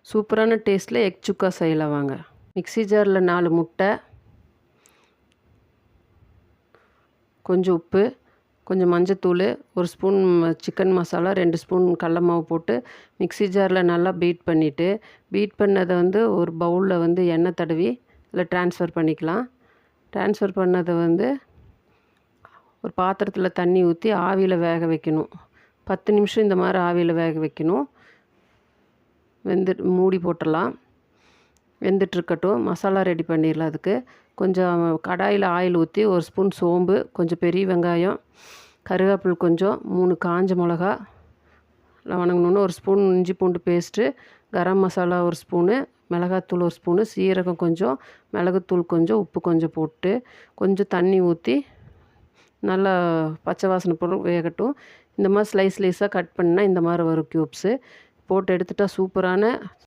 சூப்பரான டேஸ்ட்டில் எக் சுக்கா செய்யலாம் வாங்க. மிக்ஸி ஜாரில் 4 முட்டை, கொஞ்சம் உப்பு, கொஞ்சம் மஞ்சத்தூள், 1 ஸ்பூன் சிக்கன் மசாலா, 2 ஸ்பூன் கடல மாவு போட்டு மிக்ஸி ஜாரில் நல்லா பீட் பண்ணதை வந்து ஒரு பவுலில் வந்து எண்ணெய் தடவி இதில் ட்ரான்ஸ்ஃபர் பண்ணிக்கலாம். ட்ரான்ஸ்ஃபர் பண்ணதை வந்து ஒரு பாத்திரத்தில் தண்ணி ஊற்றி ஆவியில் வேக வைக்கணும். 10 நிமிஷம் இந்த மாதிரி ஆவியில் வேக வைக்கணும். மூடி போட்டுடலாம். வெந்துட்டுருக்கட்டும். மசாலா ரெடி பண்ணிடலாம். அதுக்கு கொஞ்சம் கடாயில் ஆயில் ஊற்றி 1 ஸ்பூன் சோம்பு, கொஞ்சம் பெரிய வெங்காயம், கருவேப்பிலை கொஞ்சம், 3 காஞ்ச மிளகா வணங்கணுன்னு, 1 ஸ்பூன் இஞ்சி பூண்டு பேஸ்ட்டு, கரம் மசாலா 1 ஸ்பூனு, மிளகாத்தூள் 1 ஸ்பூனு, சீரகம் கொஞ்சம், மிளகுத்தூள் கொஞ்சம், உப்பு கொஞ்சம் போட்டு கொஞ்சம் தண்ணி ஊற்றி நல்லா பச்சை வாசனை போட்டு வேகட்டும். இந்த மாதிரி ஸ்லைஸாக கட் பண்ணால் இந்த மாதிரி வரும் க்யூப்ஸு. போட்டு எடுத்துட்டால் சூப்பரான